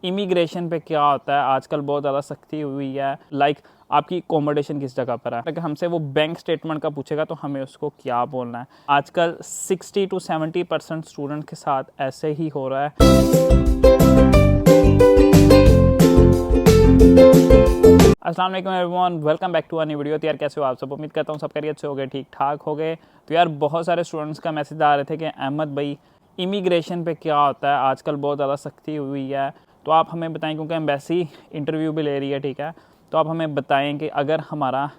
Immigration पे क्या होता है आजकल बहुत ज़्यादा सख्ती हुई है। आपकी अकोमोडेशन किस जगह पर है, अगर हमसे वो बैंक स्टेटमेंट का पूछेगा तो हमें उसको क्या बोलना है। आजकल 60 to 70% स्टूडेंट के साथ ऐसे ही हो रहा है। अस्सलाम वालेकुम everyone, welcome back to a new video. तो यार कैसे हो आप सब, उम्मीद करता हूँ सब खैरियत से हो गए, ठीक ठाक हो गए। तो यार बहुत सारे स्टूडेंट्स का मैसेज आ रहे थे कि अहमद भाई इमिग्रेशन पे क्या होता है, आजकल बहुत ज़्यादा सख्ती हुई है, तो आप हमें बताएं, क्योंकि एम्बेसी इंटरव्यू भी ले रही है, ठीक है। तो आप हमें बताएं कि अगर हमारा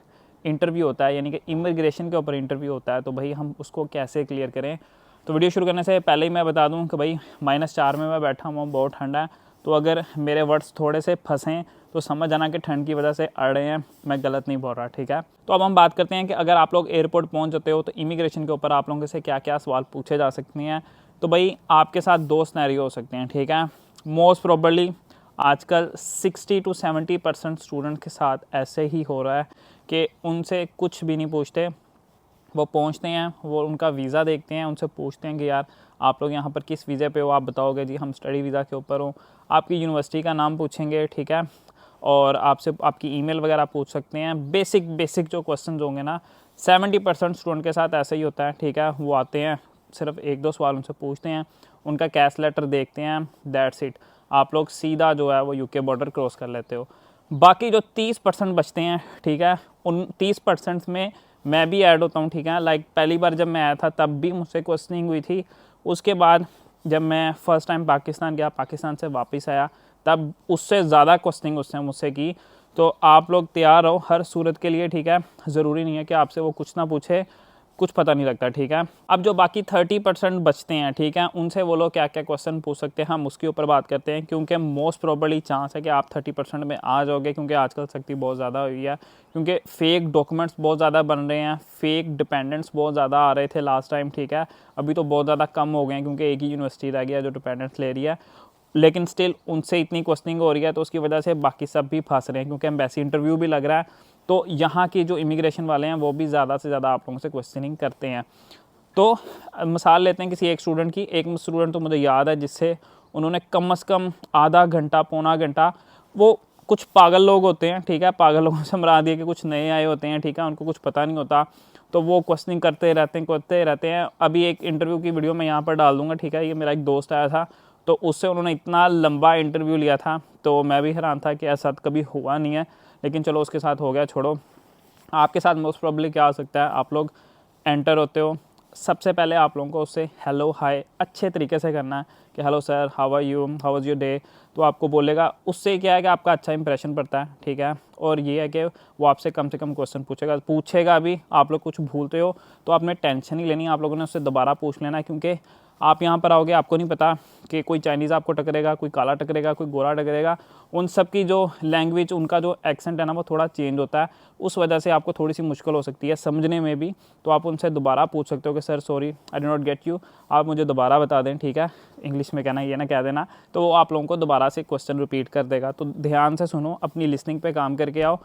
इंटरव्यू होता है, यानी कि इमिग्रेशन के ऊपर इंटरव्यू होता है, तो भाई हम उसको कैसे क्लियर करें। तो वीडियो शुरू करने से पहले ही मैं बता दूं कि भाई -4 में मैं बैठा हुआ हूँ, बहुत ठंडा है। तो अगर मेरे वर्ड्स थोड़े से फंसें तो समझ जाना कि ठंड की वजह से अड़ रहे हैं, मैं गलत नहीं बोल रहा, ठीक है। तो अब हम बात करते हैं कि अगर आप लोग एयरपोर्ट पहुंच जाते हो तो इमिग्रेशन के ऊपर आप लोगों से क्या क्या सवाल पूछे जा सकते हैं। तो भाई आपके साथ दो सिनेरियो हो सकते हैं, ठीक है। मोस्ट प्रोबेबली आजकल 60 to 70% स्टूडेंट के साथ ऐसे ही हो रहा है कि उनसे कुछ भी नहीं पूछते। वो पहुंचते हैं, वो उनका वीज़ा देखते हैं, उनसे पूछते हैं कि यार आप लोग यहाँ पर किस वीज़े पे हो, आप बताओगे जी हम स्टडी वीज़ा के ऊपर हो। आपकी यूनिवर्सिटी का नाम पूछेंगे, ठीक है, और आपसे आपकी ईमेल वगैरह पूछ सकते हैं। बेसिक जो क्वेश्चन होंगे ना, 70% स्टूडेंट के साथ ऐसा ही होता है, ठीक है। वो आते हैं, सिर्फ एक दो सवाल उनसे पूछते हैं, उनका कैश लेटर देखते हैं, दैट्स इट। आप लोग सीधा जो है वो यूके बॉर्डर क्रॉस कर लेते हो। बाकी जो 30% बचते हैं, ठीक है, उन 30% में मैं भी ऐड होता हूँ, ठीक है। पहली बार जब मैं आया था तब भी मुझसे क्वेश्चनिंग हुई थी। उसके बाद जब मैं फ़र्स्ट टाइम पाकिस्तान गया, पाकिस्तान से वापस आया, तब उससे ज़्यादा क्वेश्चनिंग उसने मुझसे की। तो आप लोग तैयार रहो हर सूरत के लिए, ठीक है। ज़रूरी नहीं है कि आपसे वो कुछ ना पूछे, कुछ पता नहीं लगता, ठीक है। अब जो बाकी 30% बचते हैं, ठीक है, उनसे वो लोग क्या क्या क्वेश्चन पूछ सकते हैं, हम उसके ऊपर बात करते हैं। क्योंकि मोस्ट प्रोबेबली चांस है कि आप 30% में आ जाओगे, क्योंकि आजकल सख्ती बहुत ज़्यादा हुई है, क्योंकि फ़ेक डॉक्यूमेंट्स बहुत ज़्यादा बन रहे हैं, फ़ेक डिपेंडेंट्स बहुत ज़्यादा आ रहे थे लास्ट टाइम, ठीक है। अभी तो बहुत ज़्यादा कम हो गए हैं, क्योंकि एक ही यूनिवर्सिटी रह गया जो डिपेंडेंट्स ले रही है, लेकिन स्टिल उनसे इतनी क्वेश्चनिंग हो रही है, तो उसकी वजह से बाकी सब भी फंस रहे हैं, क्योंकि एम्बेसी इंटरव्यू भी लग रहा है। तो यहाँ की जो इमिग्रेशन वाले हैं वो भी ज़्यादा से ज़्यादा आप लोगों से क्वेश्चनिंग करते हैं। तो मिसाल लेते हैं किसी एक स्टूडेंट की। एक स्टूडेंट तो मुझे याद है जिससे उन्होंने कम से कम आधा घंटा पौना घंटा, वो कुछ पागल लोग होते हैं, ठीक है, पागल लोगों से मरा दिए कि कुछ नए आए होते हैं, ठीक है, उनको कुछ पता नहीं होता, तो वो क्वेश्चनिंग करते रहते हैं। अभी एक इंटरव्यू की वीडियो मैं यहाँ पर डाल दूँगा, ठीक है। ये मेरा एक दोस्त आया था, तो उससे उन्होंने इतना लंबा इंटरव्यू लिया था, तो मैं भी हैरान था कि ऐसा कभी हुआ नहीं है, लेकिन चलो उसके साथ हो गया, छोड़ो। आपके साथ मोस्ट प्रोबेबली क्या हो सकता है, आप लोग एंटर होते हो, सबसे पहले आप लोगों को उससे हेलो हाय अच्छे तरीके से करना है कि hello sir, how are you, how was your day. तो आपको बोलेगा, उससे क्या है कि आपका अच्छा इंप्रेशन पड़ता है, ठीक है। और ये है कि वो आपसे कम से कम क्वेश्चन पूछेगा भी। आप लोग कुछ भूलते हो तो आपने टेंशन ही लेनी है, आप लोगों ने उससे दोबारा पूछ लेना है, क्योंकि आप यहाँ पर आओगे, आपको नहीं पता कि कोई चाइनीज़ आपको टकरेगा, कोई काला टकरेगा, कोई गोरा टकरेगा। उन सब की जो लैंग्वेज, उनका जो एक्सेंट है ना, वो थोड़ा चेंज होता है, उस वजह से आपको थोड़ी सी मुश्किल हो सकती है समझने में भी। तो आप उनसे दोबारा पूछ सकते हो कि sir sorry I did not get you, आप मुझे दोबारा बता दें, ठीक है। इंग्लिश में कहना, ये ना कह देना, तो वो आप लोगों को दोबारा से क्वेश्चन रिपीट कर देगा। तो ध्यान से सुनो, अपनी लिसनिंग पे काम करके आओ।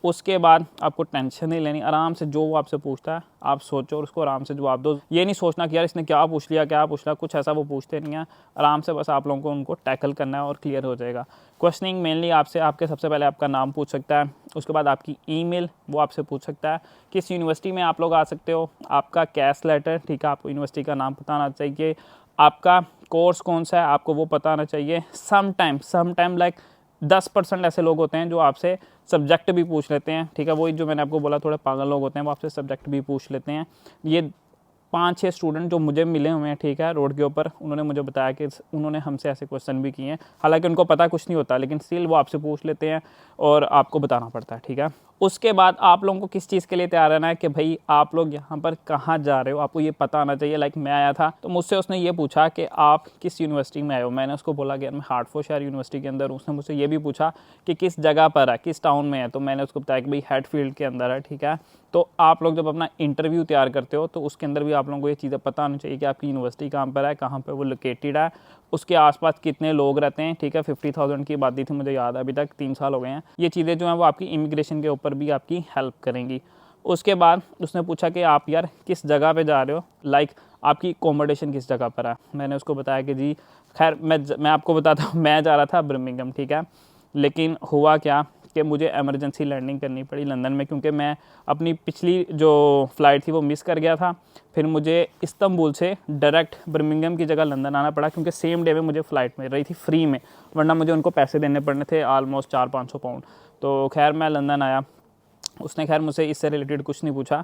उसके बाद आपको टेंशन नहीं लेनी, आराम से जो वो आपसे पूछता है आप सोचो और उसको आराम से जवाब दो। ये नहीं सोचना कि यार इसने क्या पूछ लिया, कुछ ऐसा वो पूछते नहीं है। आराम से बस आप लोगों को उनको टैकल करना है और क्लियर हो जाएगा। क्वेश्चनिंग मेनली आपसे आपके सबसे पहले आपका नाम पूछ सकता है, उसके बाद आपकी ईमेल वो आपसे पूछ सकता है, किस यूनिवर्सिटी में आप लोग आ सकते हो, आपका कैश लेटर, ठीक है, आपको यूनिवर्सिटी का नाम पता होना चाहिए, आपका कोर्स कौन सा है आपको वो पता होना चाहिए। सम टाइम 10% ऐसे लोग होते हैं जो आपसे सब्जेक्ट भी पूछ लेते हैं, ठीक है। वही जो मैंने आपको बोला, थोड़े पागल लोग होते हैं, वो आपसे सब्जेक्ट भी पूछ लेते हैं। ये 5-6 स्टूडेंट जो मुझे मिले हुए हैं, ठीक है, रोड के ऊपर, उन्होंने मुझे बताया कि उन्होंने हमसे ऐसे क्वेश्चन भी किए हैं। हालांकि उनको पता कुछ नहीं होता, लेकिन स्टिल वो आपसे पूछ लेते हैं और आपको बताना पड़ता है, ठीक है। उसके बाद आप लोगों को किस चीज़ के लिए तैयार रहना है कि भाई आप लोग यहाँ पर कहाँ जा रहे हो, आपको ये पता आना चाहिए। मैं आया था तो मुझसे उसने ये पूछा कि आप किस यूनिवर्सिटी में आए हो। मैंने उसको बोला कि यार मैं हार्टफोर्डशायर यूनिवर्सिटी के अंदर हूँ। उसने मुझसे ये भी पूछा कि किस जगह पर है, किस टाउन में है, तो मैंने उसको बताया कि भाई हैटफील्ड के अंदर है, ठीक है। तो आप लोग जब अपना इंटरव्यू तैयार करते हो तो उसके अंदर भी आप लोगों को ये चीज़ें पता होनी चाहिए कि आपकी यूनिवर्सिटी कहाँ पर है, कहाँ पर वो लोकेटेड है, उसके आसपास कितने लोग रहते हैं, ठीक है। 50,000 की आबादी थी, मुझे याद है, अभी तक 3 साल हो गए हैं। ये चीज़ें जो हैं वो आपकी इमिग्रेशन के ऊपर भी आपकी हेल्प करेंगी। उसके बाद उसने पूछा कि आप यार किस जगह पे जा रहे हो, लाइक आपकी अकोमोडेशन किस जगह पर है। मैंने उसको बताया कि जी खैर मैं आपको बताता हूँ, मैं जा रहा था बर्मिंघम, ठीक है। लेकिन हुआ क्या कि मुझे एमरजेंसी लैंडिंग करनी पड़ी लंदन में, क्योंकि मैं अपनी पिछली जो फ़्लाइट थी वो मिस कर गया था। फिर मुझे इस्तांबुल से डायरेक्ट बर्मिंघम की जगह लंदन आना पड़ा, क्योंकि सेम डे में मुझे फ़्लाइट मिल रही थी फ्री में, वरना मुझे उनको पैसे देने पड़ने थे ऑलमोस्ट 400-500 पाउंड। तो खैर मैं लंदन आया, उसने खैर मुझसे इससे रिलेटेड कुछ नहीं पूछा।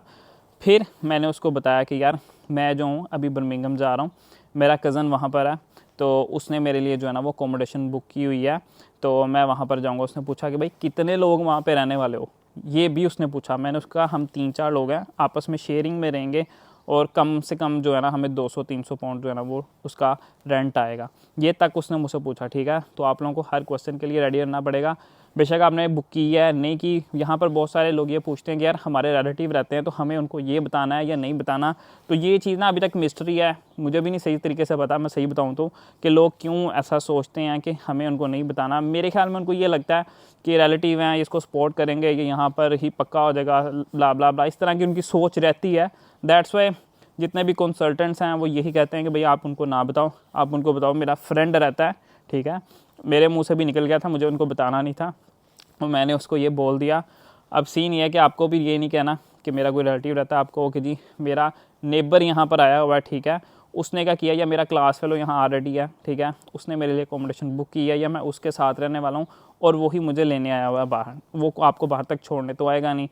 फिर मैंने उसको बताया कि यार मैं जो हूँ अभी बर्मिंघम जा रहा हूँ, मेरा कज़न वहाँ पर है, तो उसने मेरे लिए जो है ना वो अकोमोडेशन बुक की हुई है, तो मैं वहाँ पर जाऊँगा। उसने पूछा कि भाई कितने लोग वहाँ पे रहने वाले हो, ये भी उसने पूछा। मैंने उसका हम 3-4 लोग हैं, आपस में शेयरिंग में रहेंगे, और कम से कम जो है ना हमें 200-300 पाउंड जो है ना वो उसका रेंट आएगा। ये तक उसने मुझसे पूछा, ठीक है। तो आप लोगों को हर क्वेश्चन के लिए रेडी रहना पड़ेगा। बेशक आपने बुक की है नहीं की, यहाँ पर बहुत सारे लोग ये पूछते हैं कि यार हमारे रिलेटिव रहते हैं तो हमें उनको ये बताना है या नहीं बताना। तो ये चीज़ ना अभी तक मिस्ट्री है, मुझे भी नहीं सही तरीके से पता। मैं सही बताऊँ तो कि लोग क्यों ऐसा सोचते हैं कि हमें उनको नहीं बताना। मेरे ख्याल में उनको ये लगता है कि रिलेटिव हैं, इसको सपोर्ट करेंगे, कि यहाँ पर ही पक्का हो जाएगा, ब्ला ब्ला ब्ला, इस तरह की उनकी सोच रहती है। दैट्स वाई जितने भी कंसल्टेंट्स हैं वो यही कहते हैं कि भाई आप उनको ना बताओ, आप उनको बताओ। मेरा फ्रेंड रहता है, ठीक है, मेरे मुंह से भी निकल गया था, मुझे उनको बताना नहीं था, और मैंने उसको ये बोल दिया। अब सीन ये है कि आपको भी ये नहीं कहना कि मेरा कोई रिलेटिव रहता है, आपको कि जी मेरा नेबर यहाँ पर आया हुआ है, ठीक है, उसने क्या किया, या मेरा क्लास फेलो यहाँ ऑलरेडी है, ठीक है, उसने मेरे लिए अकोमोडेशन बुक की है, या मैं उसके साथ रहने वाला हूँ और वही मुझे लेने आया हुआ है बाहर। वो आपको बाहर तक छोड़ने तो आएगा नहीं,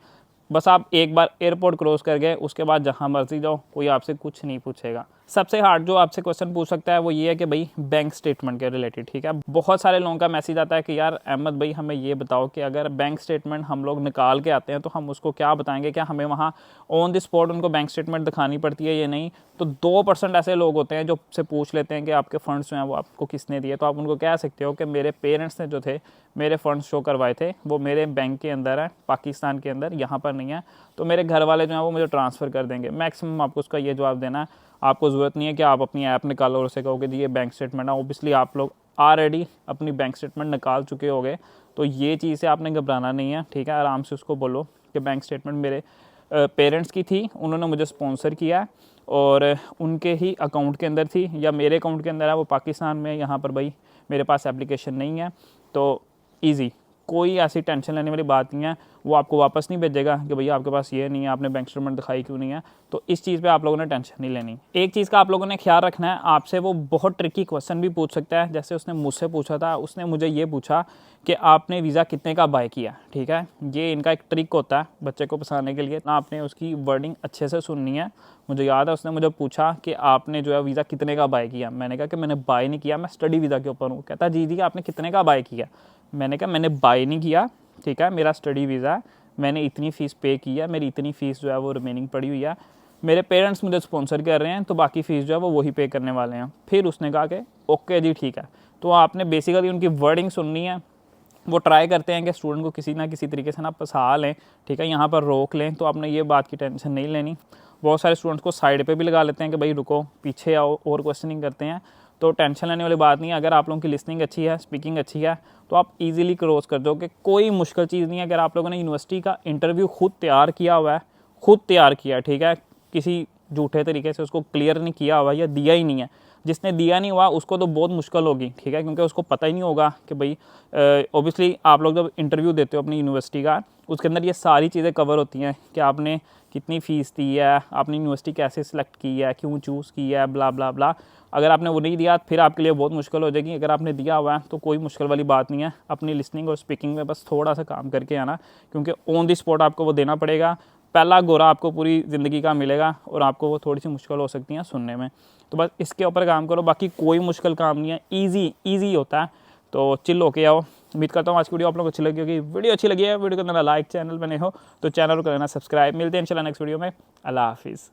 बस आप एक बार एयरपोर्ट क्रॉस कर गए, उसके बाद जहाँ मर्जी जाओ, कोई आपसे कुछ नहीं पूछेगा। सबसे हार्ड जो आपसे क्वेश्चन पूछ सकता है वो ये है कि भाई बैंक स्टेटमेंट के रिलेटेड, ठीक है। बहुत सारे लोगों का मैसेज आता है कि यार अहमद भाई हमें ये बताओ कि अगर बैंक स्टेटमेंट हम लोग निकाल के आते हैं तो हम उसको क्या बताएंगे, क्या हमें वहाँ ऑन द स्पॉट उनको बैंक स्टेटमेंट दिखानी पड़ती है या नहीं। तो 2% ऐसे लोग होते हैं जो से पूछ लेते हैं कि आपके फंड्स जो हैं वो आपको किसने दिए। तो आप उनको कह सकते हो कि मेरे पेरेंट्स ने जो थे मेरे फंड्स शो करवाए थे, वो मेरे बैंक के अंदर है, पाकिस्तान के अंदर, यहाँ पर नहीं है, तो मेरे घर वाले जो हैं वो मुझे ट्रांसफ़र कर देंगे। मैक्सिमम आपको उसका ये जवाब देना है। आपको ज़रूरत नहीं है कि आप अपनी ऐप निकालो और उसे कहोगे जी ये बैंक स्टेटमेंट है। ओबियसली आप लोग ऑलरेडी अपनी बैंक स्टेटमेंट निकाल चुके होगे, तो ये चीज़ से आपने घबराना नहीं है, ठीक है। आराम से उसको बोलो कि बैंक स्टेटमेंट मेरे पेरेंट्स की थी, उन्होंने मुझे स्पॉन्सर किया और उनके ही अकाउंट के अंदर थी, या मेरे अकाउंट के अंदर है, वो पाकिस्तान में, यहाँ पर भाई मेरे पास एप्लीकेशन नहीं है। तो ईजी, कोई ऐसी टेंशन लेने वाली बात नहीं है। वो आपको वापस नहीं भेजेगा कि भैया आपके पास ये नहीं है, आपने बैंक स्टेटमेंट दिखाई क्यों नहीं है। तो इस चीज़ पे आप लोगों ने टेंशन नहीं लेनी। एक चीज़ का आप लोगों ने ख्याल रखना है, आपसे वो बहुत ट्रिकी क्वेश्चन भी पूछ सकता है। जैसे उसने मुझसे पूछा था, उसने मुझे ये पूछा कि आपने वीज़ा कितने का बाय किया, ठीक है। ये इनका एक ट्रिक होता है बच्चे को फंसाने के लिए ना, आपने उसकी वर्डिंग अच्छे से सुननी है। मुझे याद है उसने मुझे पूछा कि आपने जो है वीज़ा कितने का बाय किया। मैंने कहा कि मैंने बाय नहीं किया, मैं स्टडी वीज़ा के ऊपर हूँ। कहता जी आपने कितने का बाय किया। मैंने कहा मैंने बाय नहीं किया, ठीक है, मेरा स्टडी वीज़ा है, मैंने इतनी फ़ीस पे की है, मेरी इतनी फ़ीस जो है वो रिमेनिंग पड़ी हुई है, मेरे पेरेंट्स मुझे स्पॉन्सर कर रहे हैं, तो बाकी फ़ीस जो है वो वही पे करने वाले हैं। फिर उसने कहा कि ओके जी ठीक है। तो आपने बेसिकली उनकी वर्डिंग सुननी है। वो ट्राई करते हैं कि स्टूडेंट को किसी ना किसी तरीके से ना फंसा लें, ठीक है, यहाँ पर रोक लें। तो आपने ये बात की टेंशन नहीं लेनी। बहुत सारे स्टूडेंट्स को साइड पे भी लगा लेते हैं कि भाई रुको पीछे आओ, और क्वेश्चनिंग करते हैं। तो टेंशन लेने वाली बात नहीं है। अगर आप लोगों की लिसनिंग अच्छी है, स्पीकिंग अच्छी है, तो आप इजीली क्रॉस कर दोगे। कोई मुश्किल चीज़ नहीं है। अगर आप लोगों ने यूनिवर्सिटी का इंटरव्यू खुद तैयार किया हुआ है, खुद तैयार किया है, ठीक है, किसी झूठे तरीके से उसको क्लियर नहीं किया हुआ या दिया ही नहीं है, जिसने दिया नहीं हुआ उसको तो बहुत मुश्किल होगी, ठीक है, क्योंकि उसको पता ही नहीं होगा कि भाई ओबियसली आप लोग जब इंटरव्यू देते हो अपनी यूनिवर्सिटी का, उसके अंदर ये सारी चीज़ें कवर होती हैं कि आपने कितनी फ़ीस दी है, आपने यूनिवर्सिटी कैसे सिलेक्ट की है, क्यों चूज़ की है, ब्ला ब्ला ब्ला। अगर आपने वो नहीं दिया फिर आपके लिए बहुत मुश्किल हो जाएगी। अगर आपने दिया हुआ है तो कोई मुश्किल वाली बात नहीं है। अपनी लिसनिंग और स्पीकिंग में बस थोड़ा सा काम करके आना, क्योंकि ऑन द स्पॉट आपको वो देना पड़ेगा। पहला गोरा आपको पूरी ज़िंदगी का मिलेगा और आपको वो थोड़ी सी मुश्किल हो सकती हैं सुनने में। तो बस इसके ऊपर काम करो, बाकी कोई मुश्किल काम नहीं है, ईजी होता है। तो चिल होके आओ। उम्मीद करता हूँ आज की वीडियो आप लोगों को अच्छी लगी होगी। वीडियो अच्छी लगी है, वीडियो को अंदर लाइक, चैनल बने हो तो चैनल को करना सब्सक्राइब। मिलते हैं इंशाल्लाह नेक्स्ट वीडियो में। अल्लाह हाफिज़।